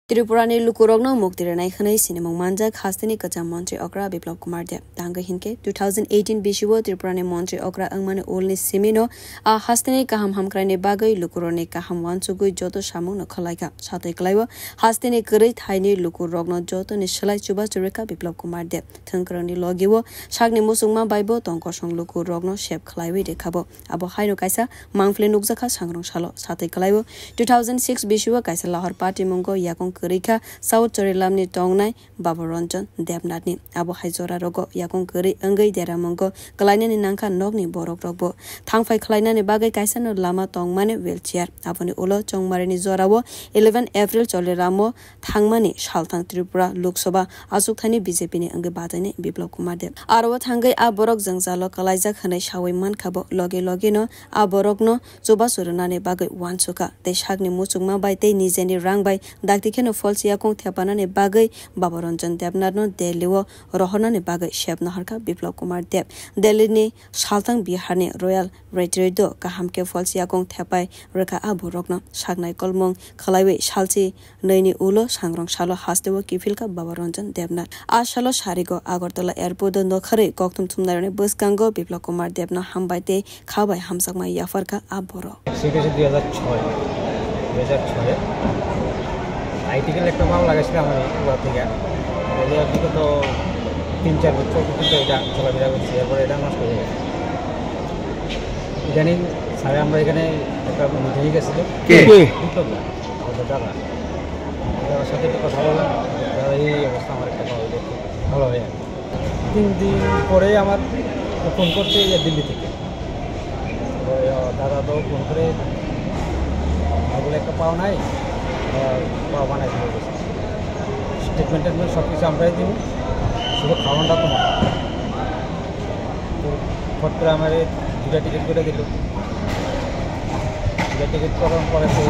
त्रिपुरानि लुकुरगनो मुक्तिरनाय खनै सिनेमा मानजा खास्तिनि कचा मन्त्री अग्रा बिप्लव कुमार देव तांगा हिनके 2018 बिशुव त्रिपुरानि मन्त्री अग्रा अंगमाने ओलनि सिमिनो आ हास्तिनि काहाम हमक्राइनि बागै लुकुरनि काहाम वानसुगुइ जतो सामु न खलाइका साथै क्लाइव हास्तिनि गरै थाइनि लुकुरगनो जतो नि सलाइ चुबा चुरेका बिप्लव कुमार देव थंक्रनि लगिव सागनि मुसुंगमा बाइबो तंकसं लुकुरगनो शेप खलाइवै देखाबो अब हाइनो काइसा मांफ्ले नुकजाखा सांग्रं सालो साथै क्लाइव 2006 बिशुव काइसा लाहौर पार्टी मंगो याकं Kerika South Chorilamni Tongnai Babaronjon Debnatni Abu Haizora Rogo Yakon Keri Engai Deramongo Kalainani Nanka Nogni Borok Robo Tangfai Klainani Bagai Kaisano Lama Tongmani wheelchair Abuni Ulo Chongmarini Zorawo 11 April Choliramo Tangmani Shaltang Tripura Luksoba Azukhani BJP ni Engai Badani Biplov Kumar Dev Arwa Tangai Aborok Zangzalo Kalaiza Khane Shawi Man Khabo Loge Logino Aborokno Zuba Surunani Bagai Wansuka Deshagni Musungma Bai Te Nizeni Rang Bai Daktikeno फलसिया कों थेपानाने बागै बाबरंजन देवनाथनो दिल्लीओ रहनाने बागै शेबनहरका बिप्लव कुमार देव दिल्लीनि सालथां बिहारनि रय्याल रेटिरेडो काहामके फलसिया कों थेपाय रेखा आबुरकनो सागनाय कलमं खलाइवे सालसि नैनि उलो सांग्रं सालो हास्तेव किफिलका बाबरंजन Debnath आशालो सारिगो Agartala airport नखरै गक्तुम थुमनायने बसगांगो Biplab Kumar देवना हामबायते खाबाय हामसाकमा याफरका आबरो 2006 आईटीके एक मामला गया থেকে বিগত 3-4 বছর পর্যন্ত এটা চলাফেরা করছে এরপরে এটা নষ্ট হয়ে গেছে ইদানিং স্যার আমরা এখানে একটা মিটিংয়ে গেছিলাম আমাদের দাদা ওর সাথে একটু কথা বললাম এই অবস্থা আমার একটা ভালো হয়ে 3 দিন পরে আমার ফোন করতে দিল্লি থেকে দাদা তো ফোন করে বলে একটা পাও নাই বানাই দিয়ে গেছে স্টেটমেন্টের মধ্যে সব কিছু আমরাই দিব শুধু খাওয়ানটা তোমার তো ফট করে আমার 2টা টিকিট করে দিল 2টা টিকিট করার পরে তো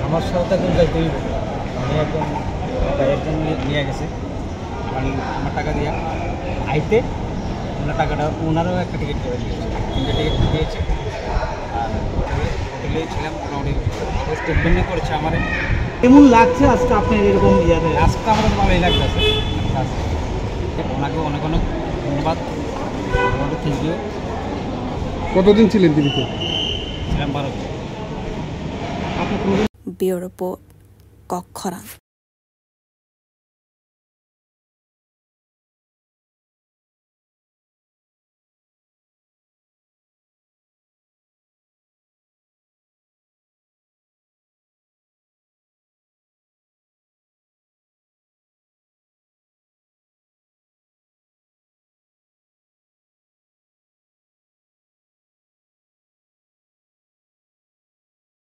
আমার সাথে একদম যাইতেই আমি একদম একজন নিয়ে গেছে মানে আমার টাকা দিয়ে আইতে ওনার টাকাটা ওনারও একটা টিকিট করে দিয়েছে 3টা টিকিট দিয়েছে আর হোটেলে ছিলাম মোটামুটি স্টেটমেন্টে করেছে আমার কেমন লাগছে আজকে আপনার এরকম ইয়াতে আজকে আমাদের ভালোই লাগতেছে ওনাকে অনেক অনেক ধন্যবাদ থ্যাংক ইউ কতদিন ছিলেন দিল্লিতে ছিলাম 12 দিন ব্যুরো রিপোর্ট কক্ষরা।